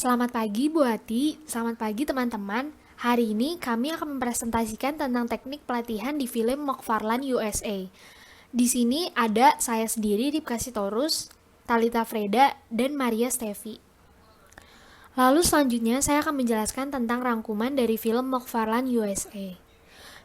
Selamat pagi Bu Hati, selamat pagi teman-teman. Hari ini kami akan mempresentasikan tentang teknik pelatihan di film McFarland USA. Di sini ada saya sendiri, Ripka Sitorus, Talita Freda, dan Maria Stevi. Lalu selanjutnya saya akan menjelaskan tentang rangkuman dari film McFarland USA.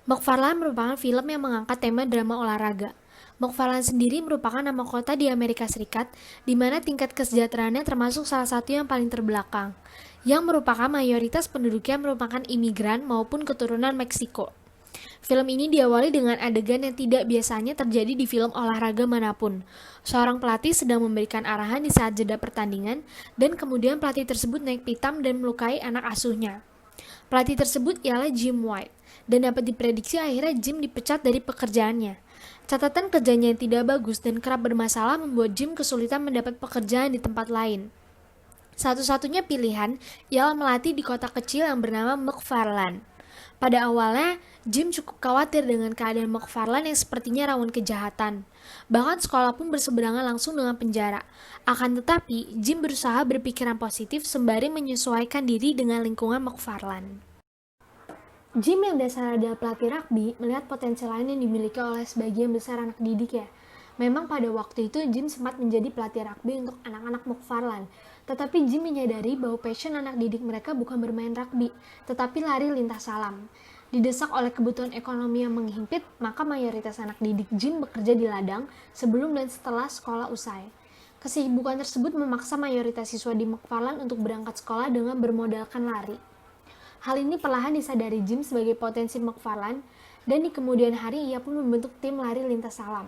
McFarland merupakan film yang mengangkat tema drama olahraga. McFarland sendiri merupakan nama kota di Amerika Serikat, di mana tingkat kesejahteraannya termasuk salah satu yang paling terbelakang, yang merupakan mayoritas penduduknya merupakan imigran maupun keturunan Meksiko. Film ini diawali dengan adegan yang tidak biasanya terjadi di film olahraga manapun. Seorang pelatih sedang memberikan arahan di saat jeda pertandingan, dan kemudian pelatih tersebut naik pitam dan melukai anak asuhnya. Pelatih tersebut ialah Jim White, dan dapat diprediksi akhirnya Jim dipecat dari pekerjaannya. Catatan kerjanya yang tidak bagus dan kerap bermasalah membuat Jim kesulitan mendapat pekerjaan di tempat lain. Satu-satunya pilihan ialah melatih di kota kecil yang bernama McFarland. Pada awalnya, Jim cukup khawatir dengan keadaan McFarland yang sepertinya rawan kejahatan. Bahkan sekolah pun berseberangan langsung dengan penjara. Akan tetapi, Jim berusaha berpikiran positif sembari menyesuaikan diri dengan lingkungan McFarland. Jim yang dasarnya adalah pelatih rugby melihat potensi lain yang dimiliki oleh sebagian besar anak didik ya. Memang pada waktu itu Jim sempat menjadi pelatih rugby untuk anak-anak McFarland. Tetapi Jim menyadari bahwa passion anak didik mereka bukan bermain rugby, tetapi lari lintas alam. Didesak oleh kebutuhan ekonomi yang menghimpit, maka mayoritas anak didik Jim bekerja di ladang sebelum dan setelah sekolah usai. Kesibukan tersebut memaksa mayoritas siswa di McFarland untuk berangkat sekolah dengan bermodalkan lari. Hal ini perlahan disadari Jim sebagai potensi McFarland, dan di kemudian hari ia pun membentuk tim lari lintas alam.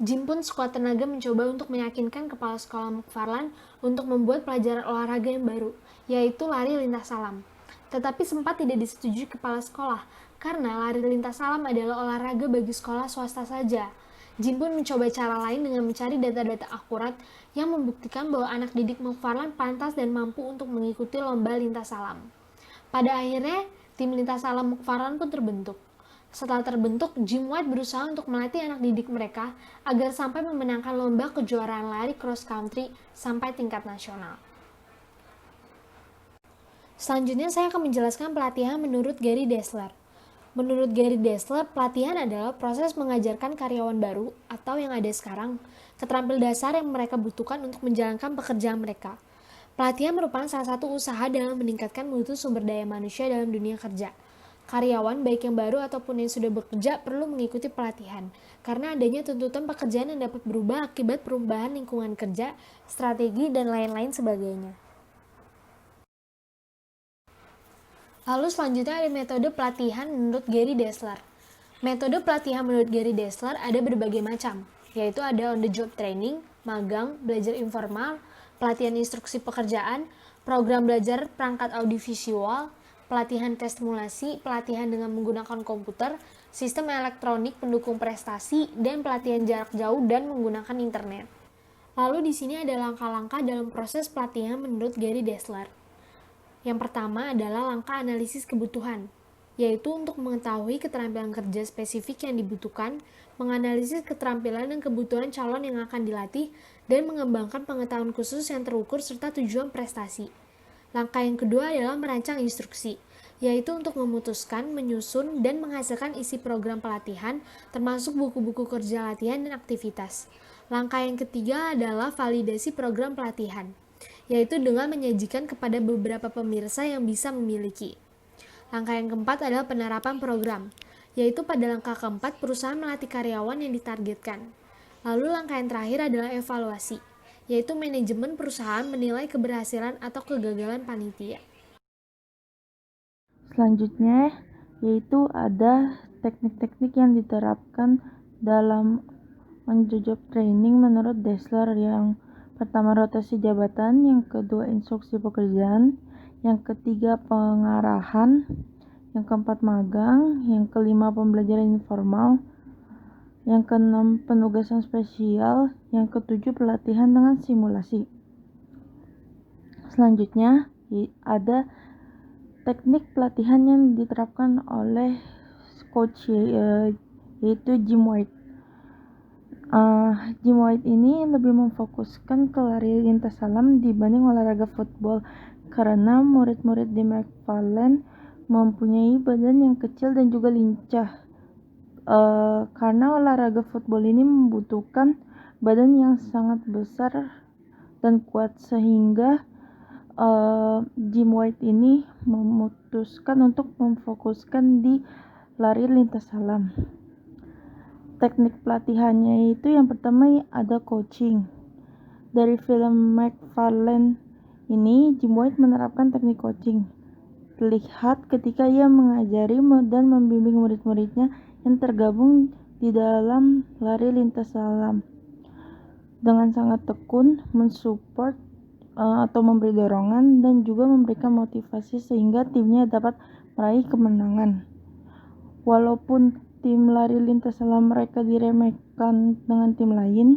Jim pun sekuat tenaga mencoba untuk meyakinkan kepala sekolah McFarland untuk membuat pelajaran olahraga yang baru, yaitu lari lintas alam. Tetapi sempat tidak disetujui kepala sekolah, karena lari lintas alam adalah olahraga bagi sekolah swasta saja. Jim pun mencoba cara lain dengan mencari data-data akurat yang membuktikan bahwa anak didik McFarland pantas dan mampu untuk mengikuti lomba lintas alam. Pada akhirnya, tim lintas alam McFarland pun terbentuk. Setelah terbentuk, Jim White berusaha untuk melatih anak didik mereka agar sampai memenangkan lomba kejuaraan lari cross country sampai tingkat nasional. Selanjutnya saya akan menjelaskan pelatihan menurut Gary Dessler. Menurut Gary Dessler, pelatihan adalah proses mengajarkan karyawan baru atau yang ada sekarang keterampilan dasar yang mereka butuhkan untuk menjalankan pekerjaan mereka. Pelatihan merupakan salah satu usaha dalam meningkatkan mutu sumber daya manusia dalam dunia kerja. Karyawan, baik yang baru ataupun yang sudah bekerja, perlu mengikuti pelatihan, karena adanya tuntutan pekerjaan yang dapat berubah akibat perubahan lingkungan kerja, strategi, dan lain-lain sebagainya. Lalu selanjutnya ada metode pelatihan menurut Gary Dessler. Metode pelatihan menurut Gary Dessler ada berbagai macam, yaitu ada on-the-job training, magang, belajar informal, pelatihan instruksi pekerjaan, program belajar perangkat audiovisual, pelatihan tes simulasi, pelatihan dengan menggunakan komputer, sistem elektronik pendukung prestasi, dan pelatihan jarak jauh dan menggunakan internet. Lalu di sini ada langkah-langkah dalam proses pelatihan menurut Gary Dessler. Yang pertama adalah langkah analisis kebutuhan, yaitu untuk mengetahui keterampilan kerja spesifik yang dibutuhkan, menganalisis keterampilan dan kebutuhan calon yang akan dilatih, dan mengembangkan pengetahuan khusus yang terukur serta tujuan prestasi. Langkah yang kedua adalah merancang instruksi, yaitu untuk memutuskan, menyusun, dan menghasilkan isi program pelatihan, termasuk buku-buku kerja latihan dan aktivitas. Langkah yang ketiga adalah validasi program pelatihan, yaitu dengan menyajikan kepada beberapa pemirsa yang bisa memiliki. Langkah yang keempat adalah penerapan program, yaitu pada langkah keempat perusahaan melatih karyawan yang ditargetkan. Lalu langkah yang terakhir adalah evaluasi, yaitu manajemen perusahaan menilai keberhasilan atau kegagalan panitia. Selanjutnya, yaitu ada teknik-teknik yang diterapkan dalam on-the-job training menurut Dessler. Yang pertama rotasi jabatan, yang kedua instruksi pekerjaan, yang ketiga pengarahan, yang keempat magang, yang kelima pembelajaran informal, yang keenam penugasan spesial, yang ketujuh pelatihan dengan simulasi. Selanjutnya ada teknik pelatihan yang diterapkan oleh coach yaitu Jim White. Jim White ini lebih memfokuskan ke lari lintas alam dibanding olahraga football karena murid-murid di McFarland mempunyai badan yang kecil dan juga lincah. Karena olahraga football ini membutuhkan badan yang sangat besar dan kuat sehingga Jim White ini memutuskan untuk memfokuskan di lari lintas alam. Teknik pelatihannya itu yang pertama ada coaching. Dari film McFarland ini, Jim White menerapkan teknik coaching. Terlihat ketika ia mengajari dan membimbing murid-muridnya yang tergabung di dalam lari lintas alam. Dengan sangat tekun, mensupport atau memberi dorongan dan juga memberikan motivasi sehingga timnya dapat meraih kemenangan. Walaupun tim lari lintas alam mereka diremehkan dengan tim lain,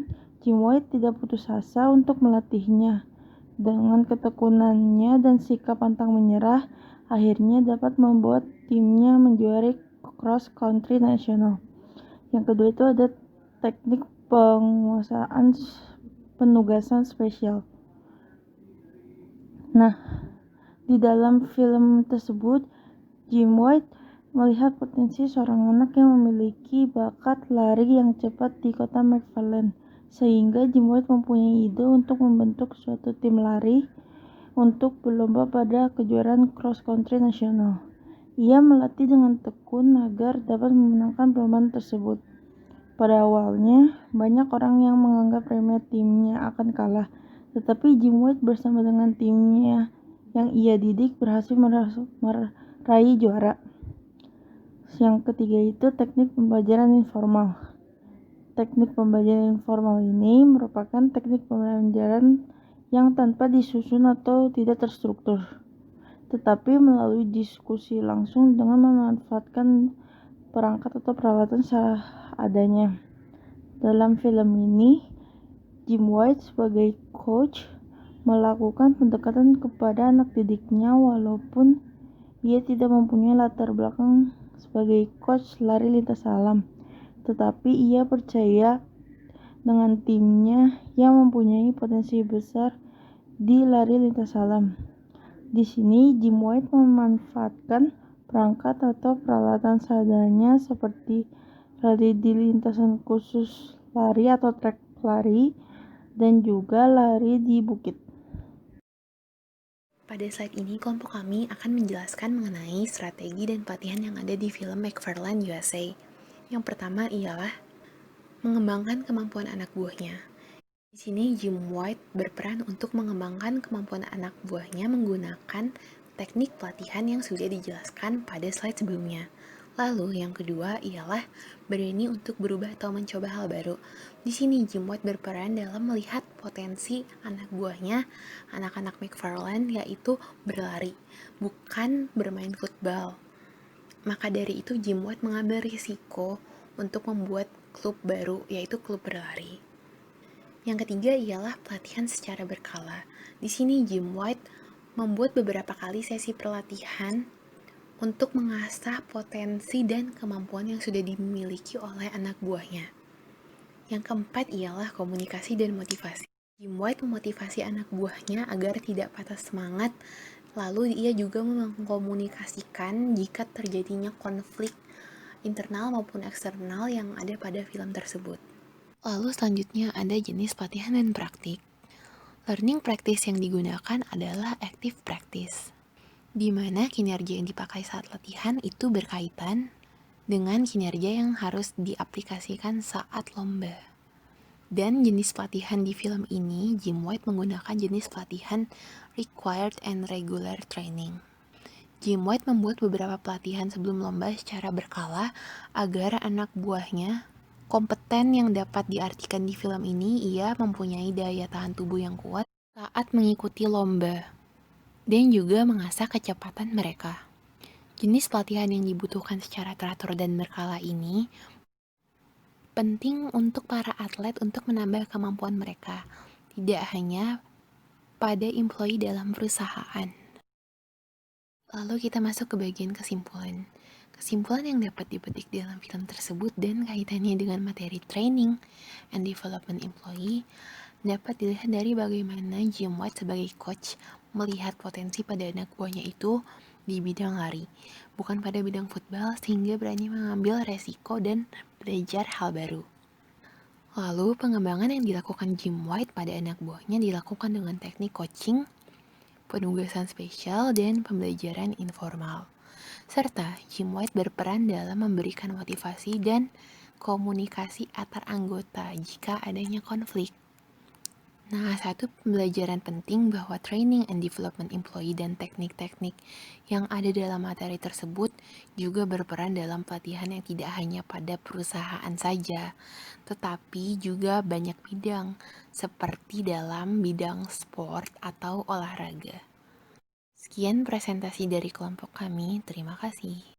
Jim White tidak putus asa untuk melatihnya. Dengan ketekunannya dan sikap pantang menyerah, akhirnya dapat membuat timnya menjuarai cross country nasional. Yang kedua itu ada teknik penguasaan penugasan spesial. Nah, di dalam film tersebut, Jim White melihat potensi seorang anak yang memiliki bakat lari yang cepat di kota McFarland, sehingga Jim White mempunyai ide untuk membentuk suatu tim lari untuk berlomba pada kejuaraan cross country nasional. Ia melatih dengan tekun agar dapat memenangkan perlombaan tersebut. Pada awalnya, banyak orang yang menganggap remeh timnya akan kalah, tetapi Jim White bersama dengan timnya yang ia didik berhasil meraih juara. Yang ketiga itu teknik pembelajaran informal. Teknik pembelajaran informal ini merupakan teknik pembelajaran yang tanpa disusun atau tidak terstruktur, tetapi melalui diskusi langsung dengan memanfaatkan perangkat atau peralatan seadanya. Dalam film ini, Jim White sebagai coach melakukan pendekatan kepada anak didiknya walaupun ia tidak mempunyai latar belakang sebagai coach lari lintas alam, tetapi ia percaya dengan timnya yang mempunyai potensi besar di lari lintas alam. Di sini Jim White memanfaatkan perangkat atau peralatan seadanya seperti lari di lintasan khusus lari atau trek lari dan juga lari di bukit. Pada slide ini, kelompok kami akan menjelaskan mengenai strategi dan pelatihan yang ada di film McFarland USA. Yang pertama ialah mengembangkan kemampuan anak buahnya. Di sini Jim White berperan untuk mengembangkan kemampuan anak buahnya menggunakan teknik pelatihan yang sudah dijelaskan pada slide sebelumnya. Lalu yang kedua ialah berani untuk berubah atau mencoba hal baru. Di sini Jim White berperan dalam melihat potensi anak buahnya, anak-anak McFarland, yaitu berlari, bukan bermain football. Maka dari itu Jim White mengambil risiko untuk membuat klub baru, yaitu klub berlari. Yang ketiga ialah pelatihan secara berkala. Di sini Jim White membuat beberapa kali sesi pelatihan untuk mengasah potensi dan kemampuan yang sudah dimiliki oleh anak buahnya. Yang keempat ialah komunikasi dan motivasi. Jim White memotivasi anak buahnya agar tidak patah semangat, lalu ia juga mengkomunikasikan jika terjadinya konflik internal maupun eksternal yang ada pada film tersebut. Lalu selanjutnya ada jenis pelatihan dan praktik. Learning practice yang digunakan adalah active practice, di mana kinerja yang dipakai saat latihan itu berkaitan dengan kinerja yang harus diaplikasikan saat lomba. Dan jenis pelatihan di film ini, Jim White menggunakan jenis pelatihan required and regular training. Jim White membuat beberapa pelatihan sebelum lomba secara berkala agar anak buahnya kompeten yang dapat diartikan di film ini, ia mempunyai daya tahan tubuh yang kuat saat mengikuti lomba dan juga mengasah kecepatan mereka. Jenis pelatihan yang dibutuhkan secara teratur dan berkala ini penting untuk para atlet untuk menambah kemampuan mereka, tidak hanya pada employee dalam perusahaan. Lalu kita masuk ke bagian kesimpulan. Kesimpulan yang dapat dipetik dalam film tersebut dan kaitannya dengan materi training and development employee dapat dilihat dari bagaimana Jim White sebagai coach melihat potensi pada anak buahnya itu di bidang lari, bukan pada bidang football, sehingga berani mengambil resiko dan belajar hal baru. Lalu, pengembangan yang dilakukan Jim White pada anak buahnya dilakukan dengan teknik coaching, penugasan spesial, dan pembelajaran informal. Serta Jim White berperan dalam memberikan motivasi dan komunikasi antar anggota jika adanya konflik. Nah, satu pembelajaran penting bahwa training and development employee dan teknik-teknik yang ada dalam materi tersebut juga berperan dalam pelatihan yang tidak hanya pada perusahaan saja, tetapi juga banyak bidang, seperti dalam bidang sport atau olahraga. Sekian presentasi dari kelompok kami, terima kasih.